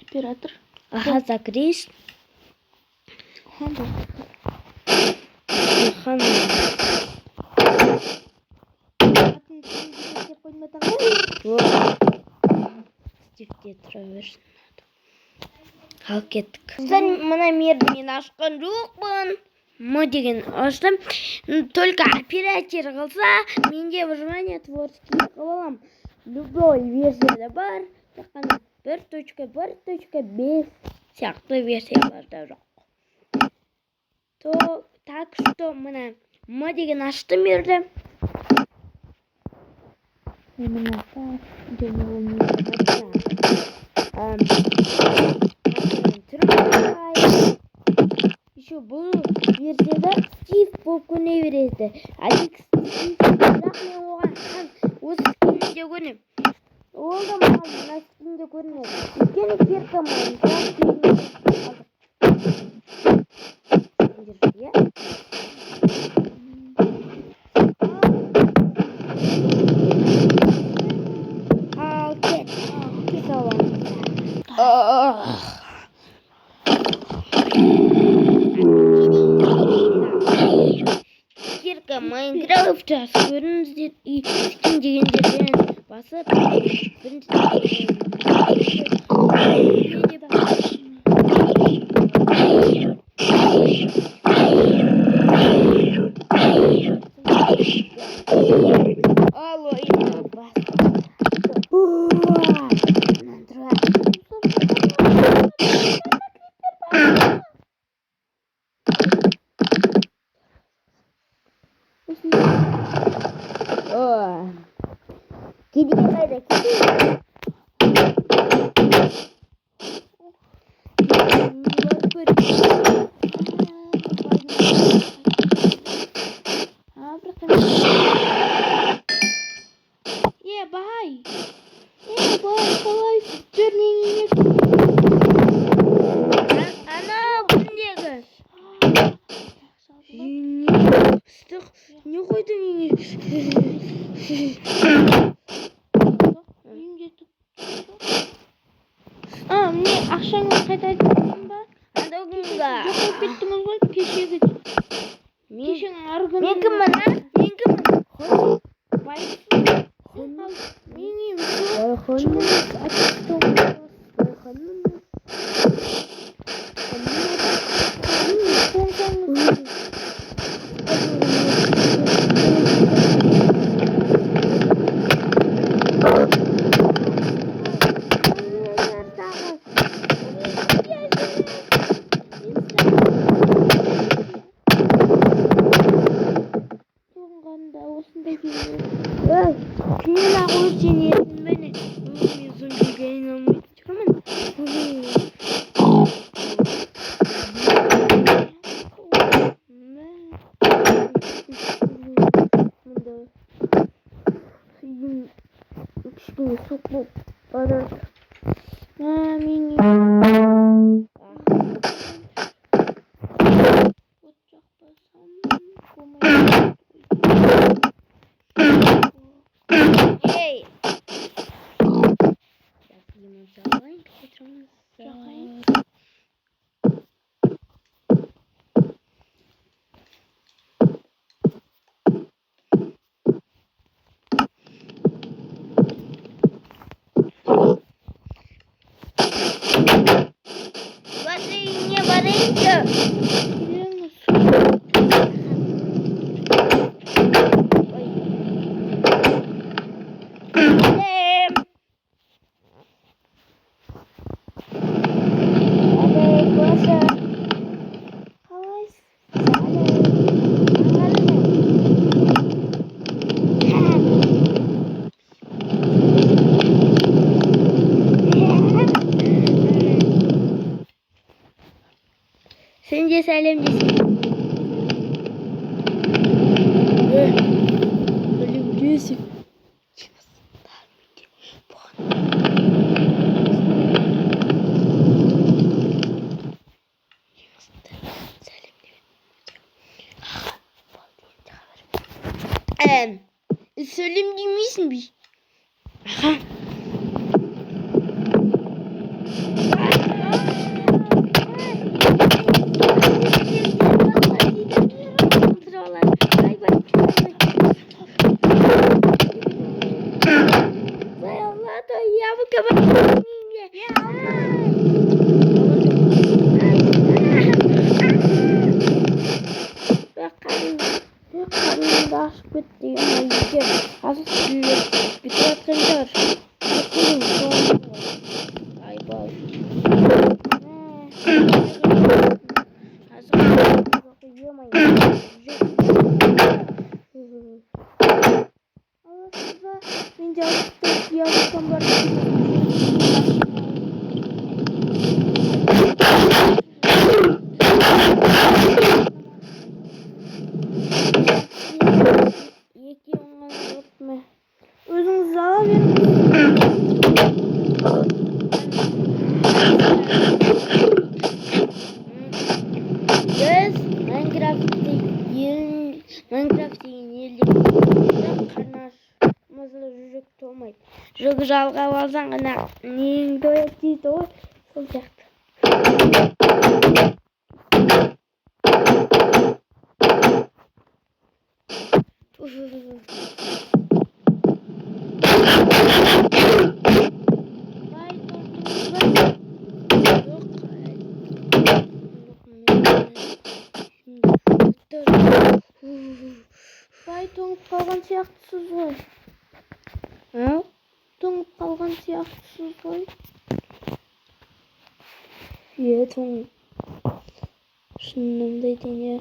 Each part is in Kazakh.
Оператор. Ага, закрыш. Хан. Стикте тұра берсін. Ал кеттік. Мына мерді мен ашқан жоқпын. Мо деген аштым. Только оператор қылса, менде выживание творческий қылып алам. Любой версияда бар. 1.1.5 сияқты версияларда жоқ. Так что мына мо деген аштым мерді. Еще бұл версияда Стив болып көне береді. Алекс Стив, бірақ мен оған осы скинінде көрінем. Ол да маған мына скинде көрінеді. Өйткені Кирка Майнкрафт Кирка Майнкрафт көріңіздер, скин дегендерден басып кедей қайда? Бай! Қалай түрнеңе ана бұндегі не қойдың ене? Міне ақшаңыз қайтайдың ба? Адауыңға жоқып кеттіңіз ғой кешегі. Кешің арғын. Мен кіммін, а? Мен кіммін? Байсың. Мен Sen de salemdesin. Salemdesin. Söyleyeyim değil misin bir? Aha. yavuk yavuk. Karnımda aşk bitti ama yiyecek. Azıcık büyük. Bir tat kıncar. Ay boy. Azıcık yiyorum özünüzü alın. Biz Minecraft'ın yerli karnımızda jürik olmaydı. Jürik жалға алсаң ғана неңді оят дейді ғой, сол сияқты. Бай тоңып қалған сияқтысыз ғой. Тоңып қалған сияқтысыз ғой. Тоңып. Шынымды айтайын, е.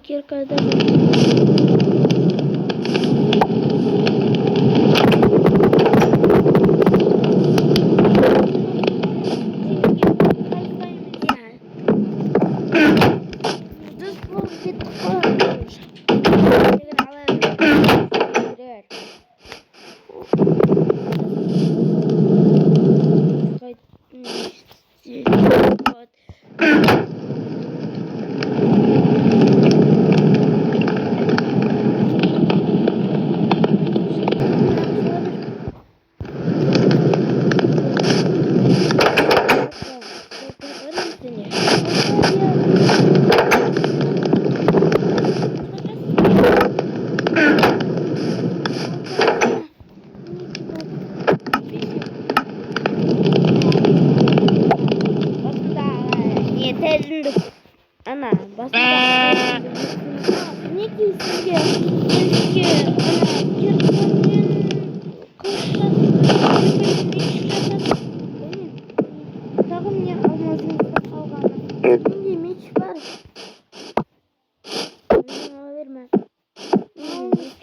Киркада. Ana, basın. Ne giysin ya? Tağım ne almazınızda kalganı. Şimdi meç var. Bana verme.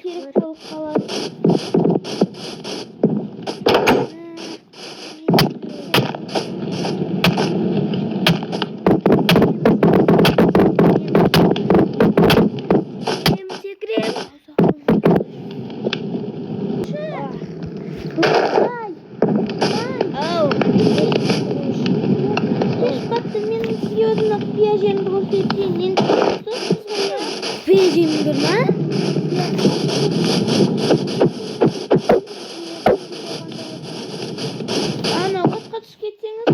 Kerek kalıp kalar. жерімді көрсетейін. Енді көрсетесіз ғой, Пережимдір ма? Ана отқа түсіп кетсеңіз,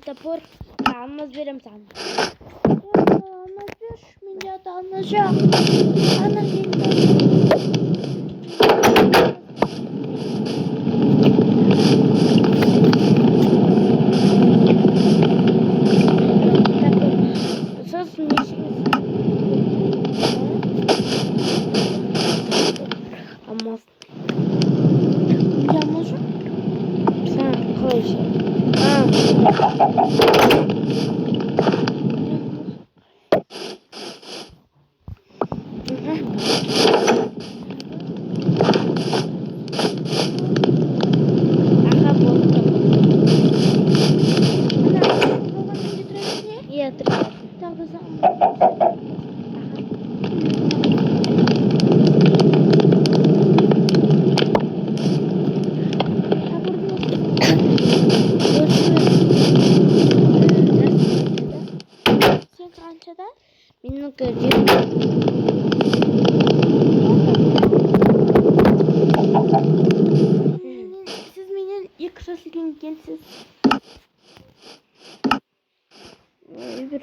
Топор. Алмаз берем sana. Алмаз берші, менде алмаз жоқ. Ана менде Сосын нешіңіз? Алмаз. алмаз жоқ. Sen koy. Ага, болды. Iya, terima. Тағы да сен қаншада? Менікі Сіз менен 2 жас үлкен екенсіз. bir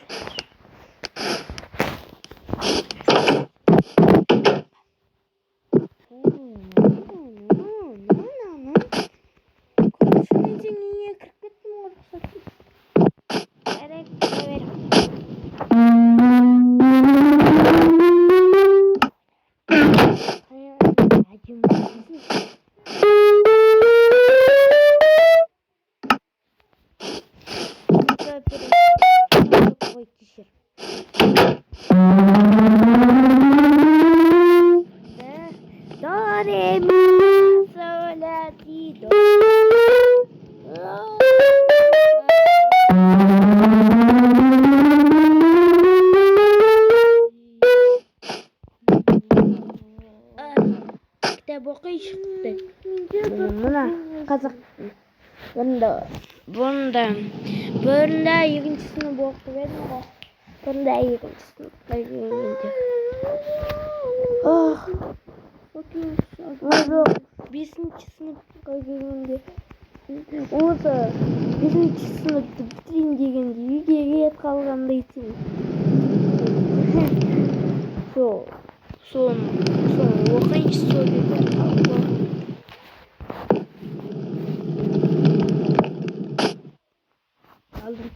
kitap o'qiy chiqdi. Mana qiziq. Bunda ikkinchi sinf o'qib edim. Bunda ikkinchi sinfga kelganda. Oh, yo'q, 5-sinfga kelganda. O'zi 5-sinfni bitiring deganda uyga ketib qolganda edim. Son o'qiychi so'raydi. Aldım.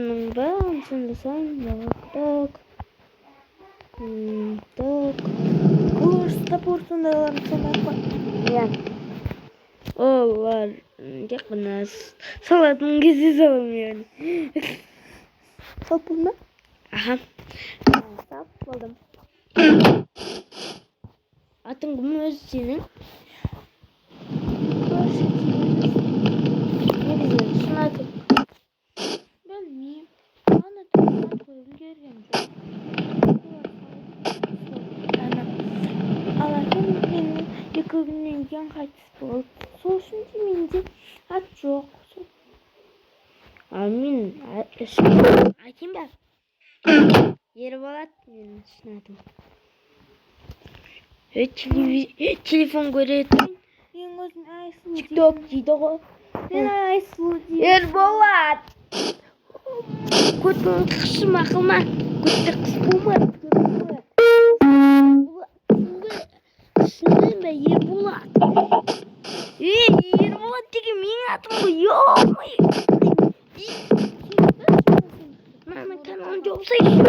Bunun bağımsızını sanmak. Так. Kurs tapursundalarını sanmak var. Ya. Олар тек қана салатын кезде саламын яғни. Салып болды ма? Аха. Салып болдым. Атың кім өзі сенің? Негізі шынатып. Білмеймін. Ана тұрған көрілген жоқ. Алатын менің 2 күннен кейін қайтыс болды. Сол үшін де менде ат жоқ. Мен айтайын ба? Ерболат менің шынатым. Телефон көретін. Мен өзім Айсұлу Тикток дейді ғой. Мен Айсұлу деймін. Ерболат! Көтің қышыма қылма. Көтті қысылма. Түсіндің бе, Ерболат? Ерболат деген менің атым ғой. Йо-май! Мама каналын жауысайшы.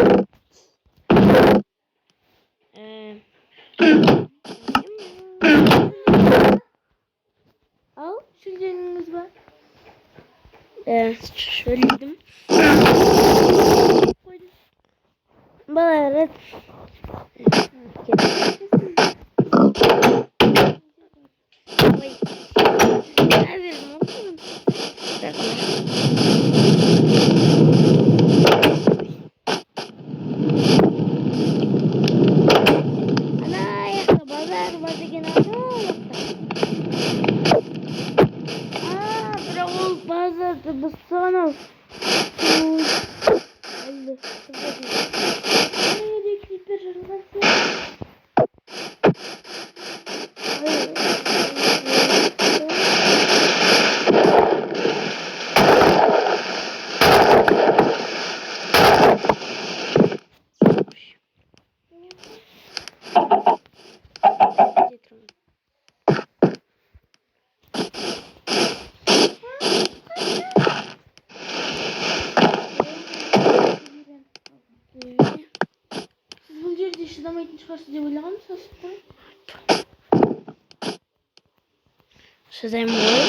Ал, шүлденіңіз бар. Шөлдім. Балары. Ой. Наверное, можно. Так. Ана аяқта базар бар деген бірақ ол базарды біз санау. Бұл жерде шыдамайтын шығарсыз деп ойлағанмын, сосын. Шыдаймын ғой.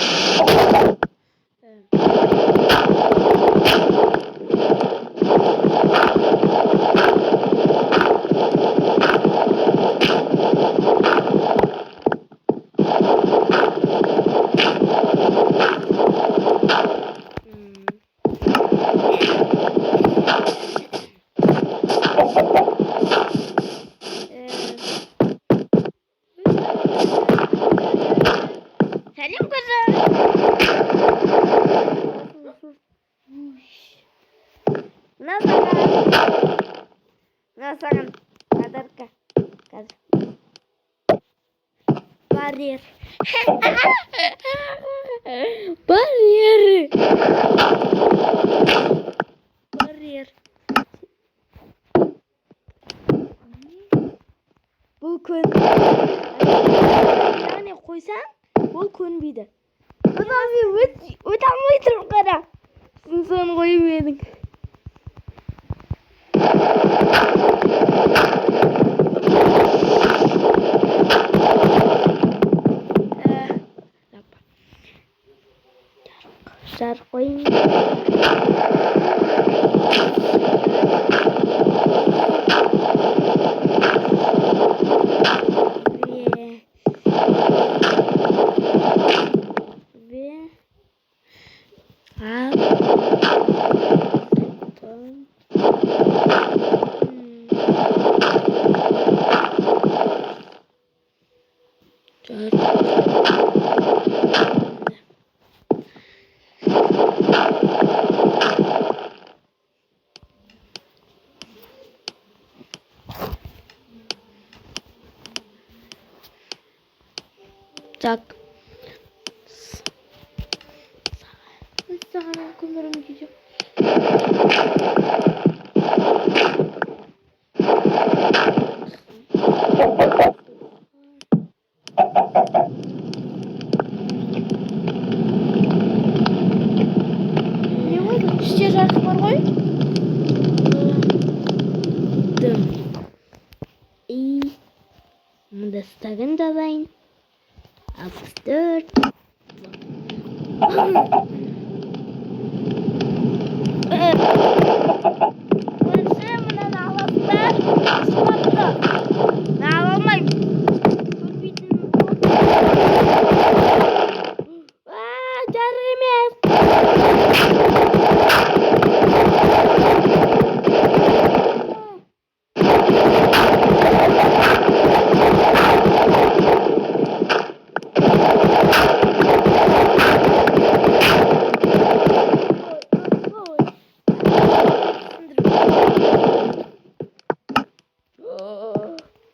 Сәлем қызым. Насаған. Подарка. Қазір. Барьер. Барьер. Барьер. Бұл көн. Яғни қойсаң, бұл көнбейді. Бұдан мен өте алмай тұрмын қара. Сен соны қойып едің. Жарық қойын. Так. Саған көмірім кейде. Не болды? Іште жарық бар ғой? Şırnağın da alayım. 64. Konuşuyor lan ağlatlar. Ispattı. Ne ağlamayayım. Canım.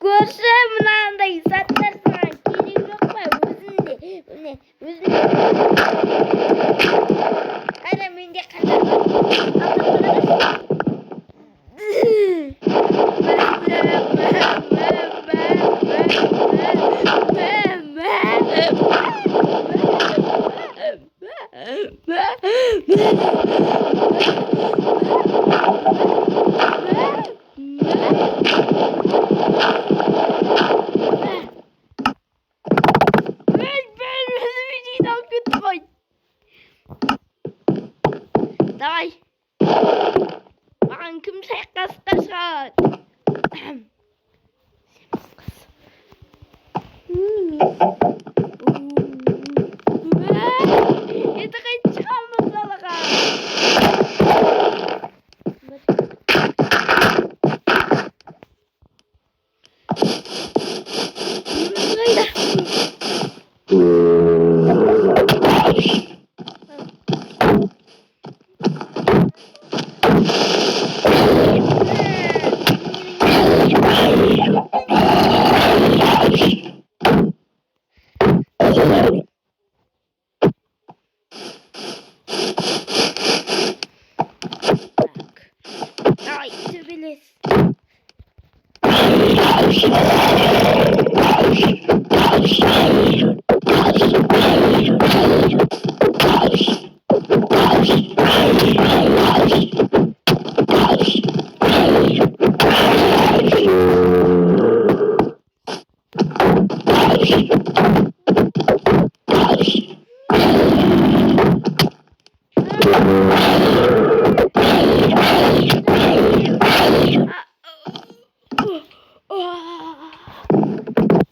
Görüşüm lan da izletler sana. Geri yok mu? Üzün de. Hadi mindi kadar. Давай. Bakın kimse kaskasat. Это хоть чхамы залага. Давай, тюбелес.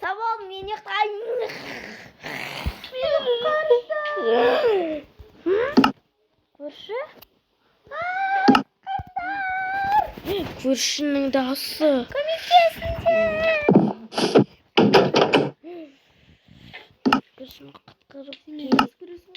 Tamam beni kaymış. Kurşu? Kurşunun dahası. Komikçesinde. Kurşun kıtkırıp ne kurşun?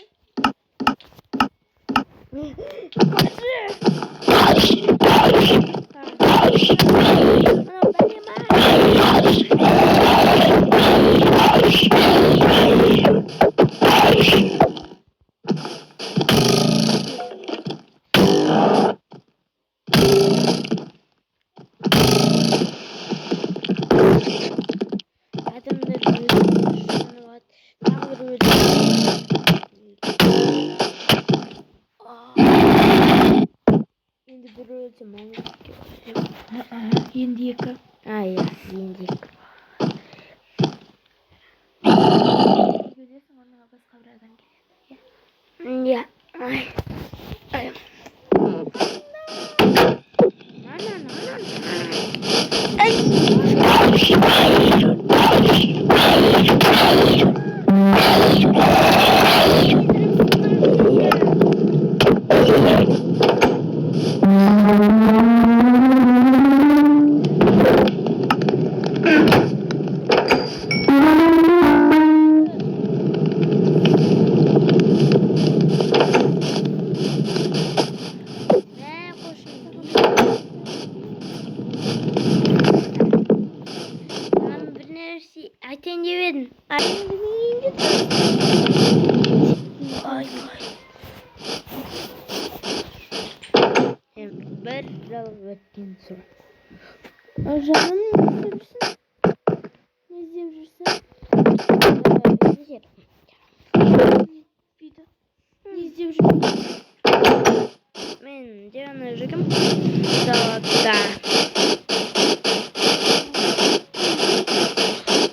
Индейка. А, я индейка. Я. Ай. Ай. Atendin. Ay ay. Bir dalvettin sonra. Canım ne izleyebilirsin? Ne izleyebilirsin? Ne izleyebilirsin? Ben canım da.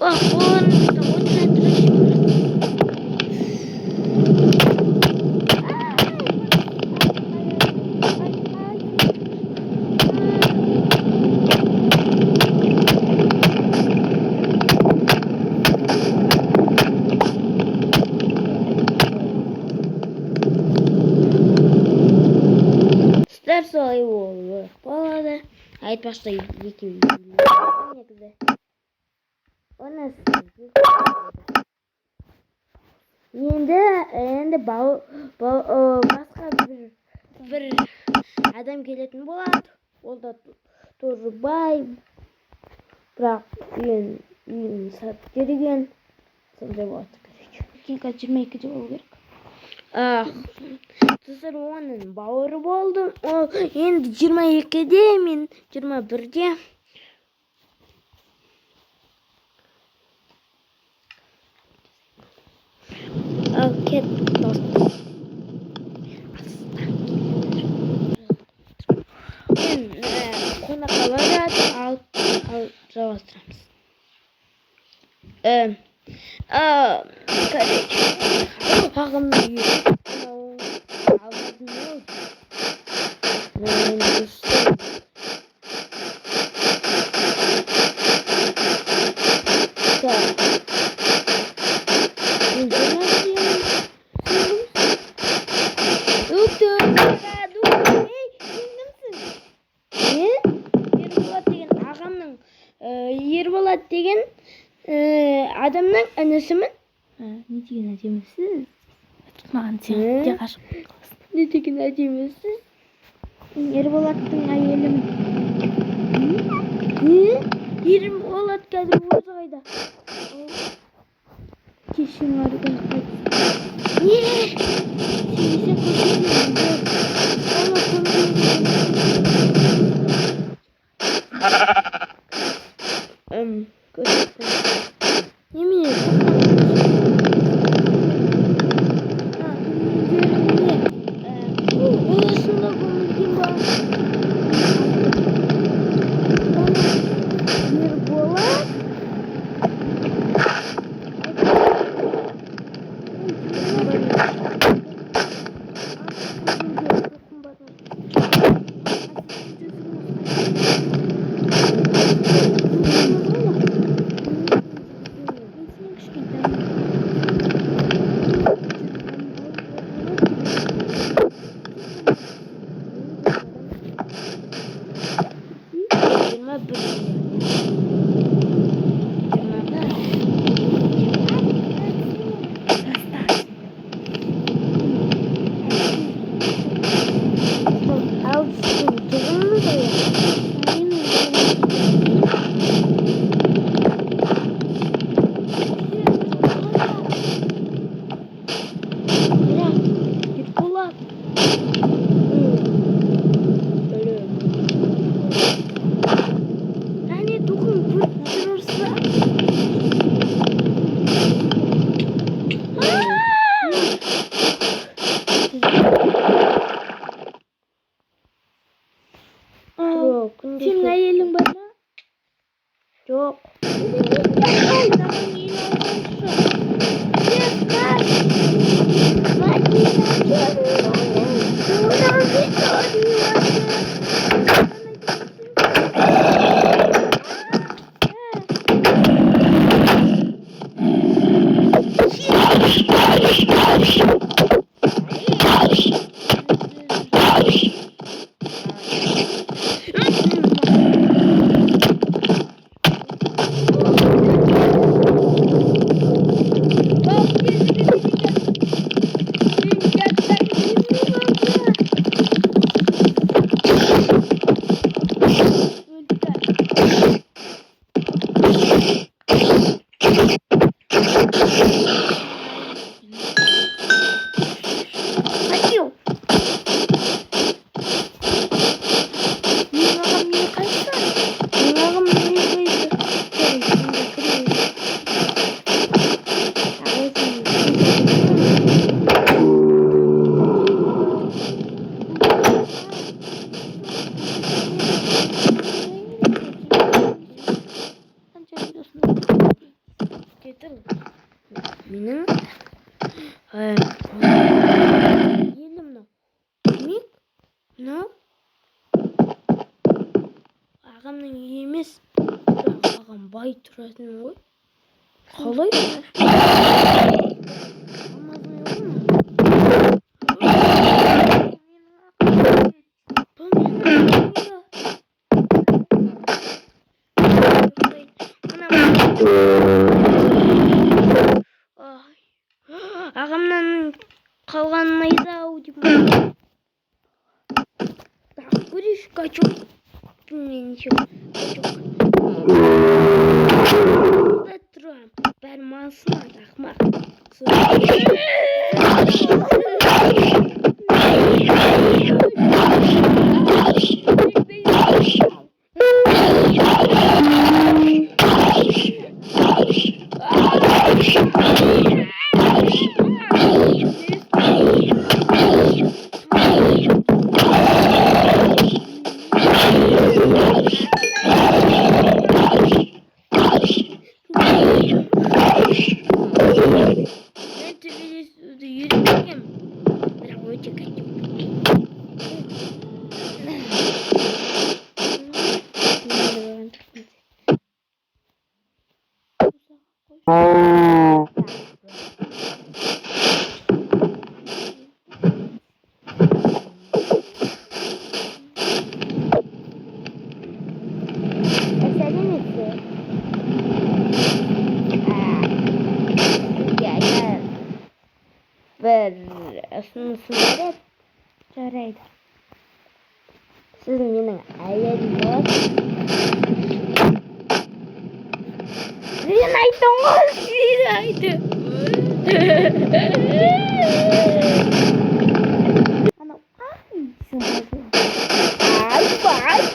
Oh, солай болуы болады. Айтпақшы екеуі негізі. Оны енді басқа бір адам келетін болады. Ол да тоже бай. Бірақ үйін сатып берген. Сондай болады. Кенка 22-де болу керек. Тұзыр оның бауыры болдым. Ол енді 22-де, мен 21-де. Кет достым. Мен қонаққа барады, ал жалғастырамыз. Ағымның үйі. Ерболат деген адамның інісімін. Не деген әдемісіз? Маған сен де ғашық боласың. Не деген әдемісіз? Ерболаттың әйелім. Ерболат қазір осы қайда? Кешің арыдан қайтыс. Сенбесе көрсетемін. Немене? Осында көмілген ба? Ерболат? Senin әйелің бар ма? Жоқ. Менің елім мынау. Демек, мынау ағамның үйі емес. Ағам бай тұратын ғой. Қалай? Амазың Kaçak. Cümlenin şu. Kaçak. Da duram. Ben masum adakmak. Ben televizyoda yürüyorum. Bravo çekeceğim. Bir ısınısınlar Жарайды. siz mening ayelim sen aytdingiz sen aytdi Анау дейсің ay bay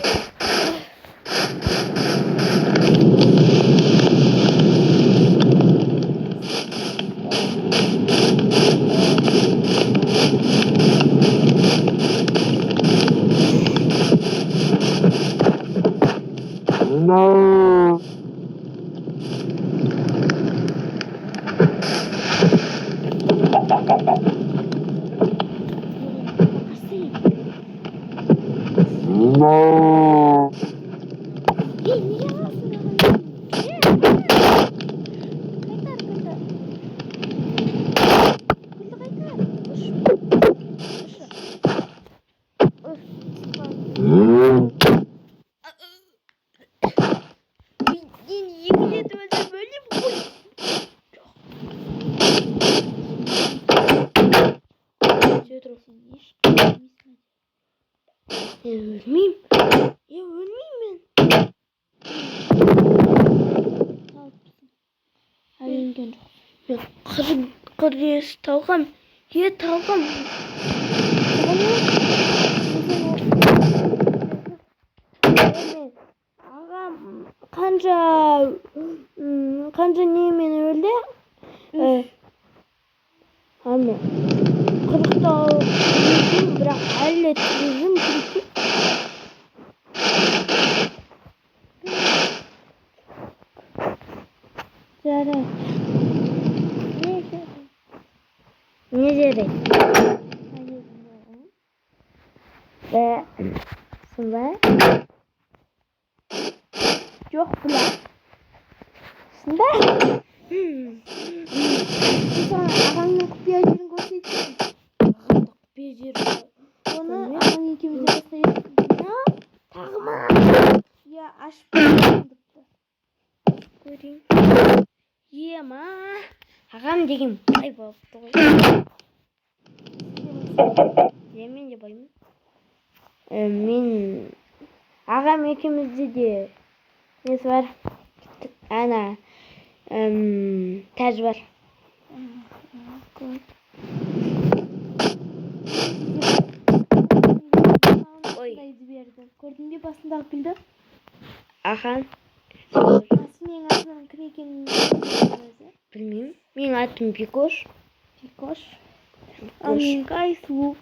yemin ediyorum böyle mi koy? Ya ölmeyeyim. Ya ölmeyeyim ben. Әйелген жоқ. Ben kırıyız tavgam. Ya tavgam. Ağam kanca nemen öldü? Hani 40'ta öldüm bırak hallettim çünkü. Жарайды. Ne gerek? Әйелдің жоғы. Ve sonra Жоқ бұлар. Шында? Саған ағаңның құпия жерін көрсетейін. bir yer. Оны ағаң екеуміз де бастайық. Tağma. Я ашып көрейін. Göreyim. Yema. Ağam degim. Ay boptu. Yemin yapayım. Min. Ağam ikimizde de. Nesi var? Ana. Tez var. Ой. Көрдің бе басындағы гүлді? Ağam. Сенің атынан кім екенін өзі? Bilmiyorum. Benim adım Pikoş. Пикош. А менікі Айсұлу.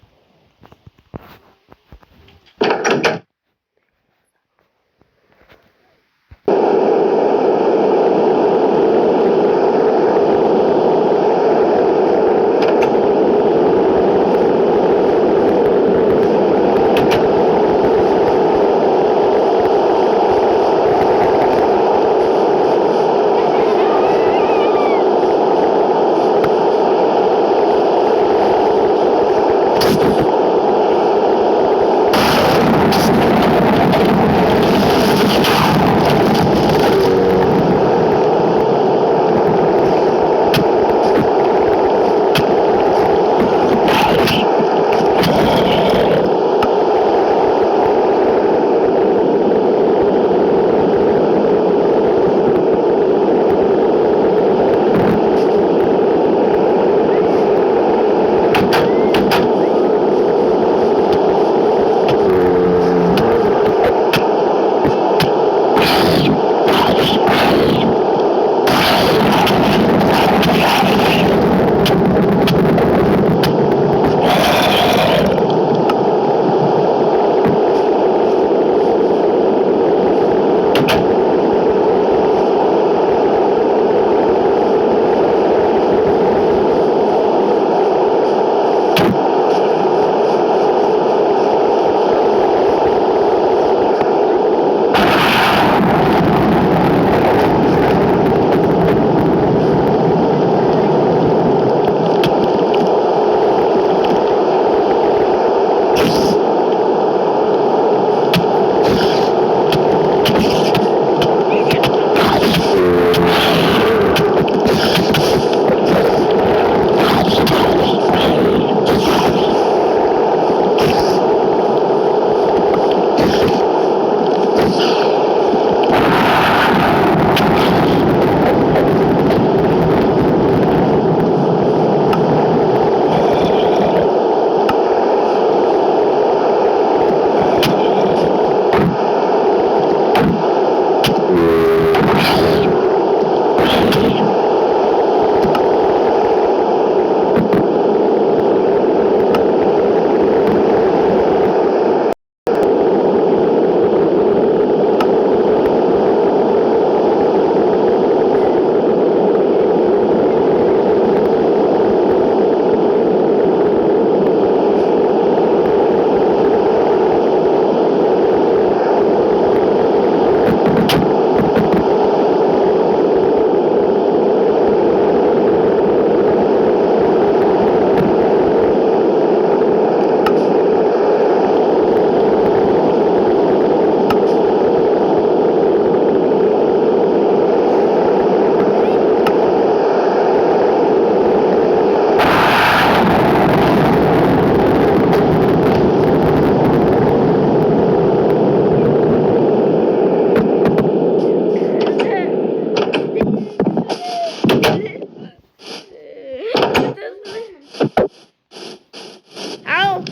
Au.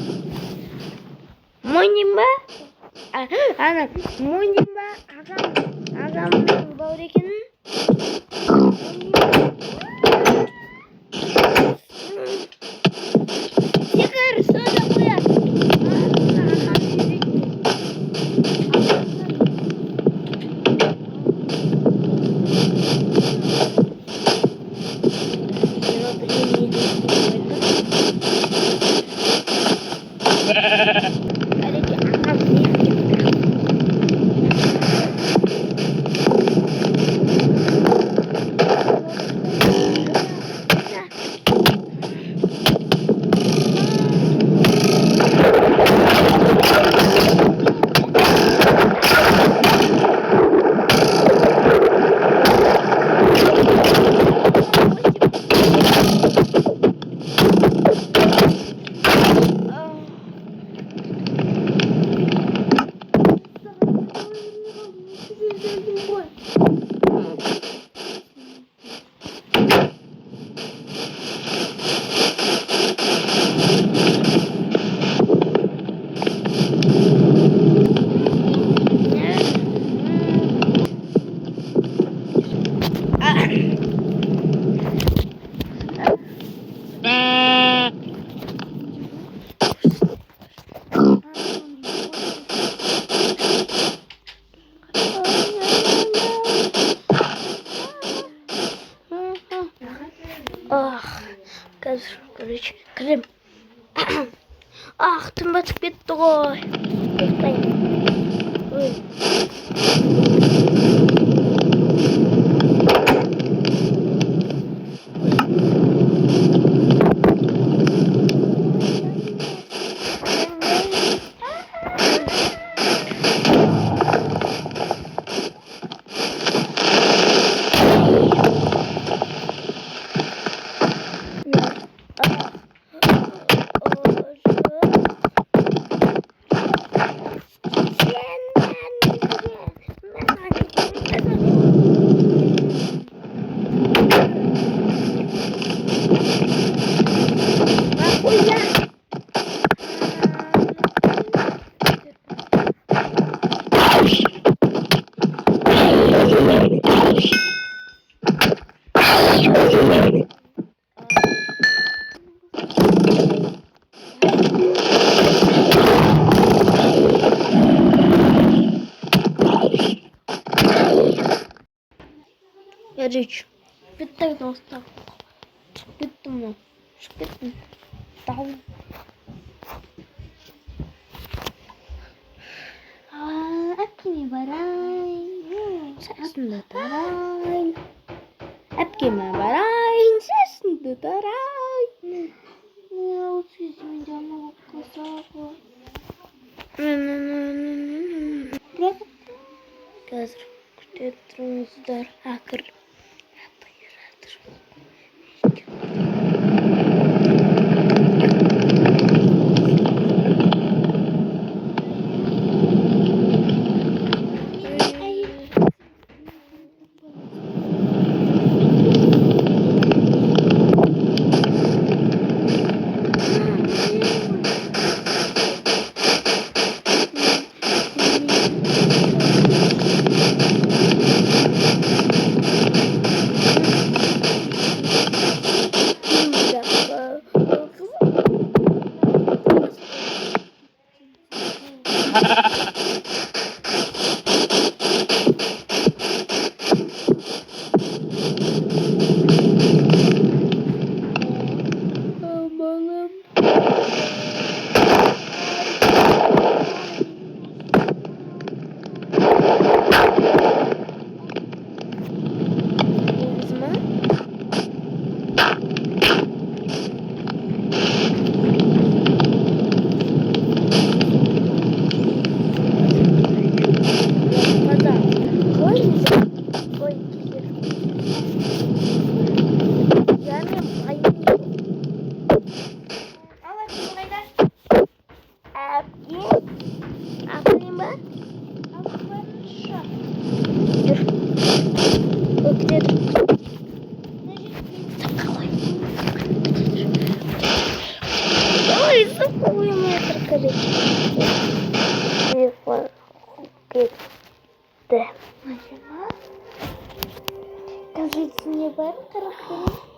Monimba. Ana monimba agam baurekin. Sikir sudah kuya. Kırım. Ah, tüm batık bitti o. Yarış. Bitti dostlar. Bitti mi? Bitti. Tamam. Apkini baray. Sesinde taray. Apkini baray. Sesinde taray. Ya o sesimin canına bakasa. Қазір күте тұрыңыздар. Ақыр. Ой, моя таркарі. Телефон кетті. Машина. Кажіть, не бер таракани.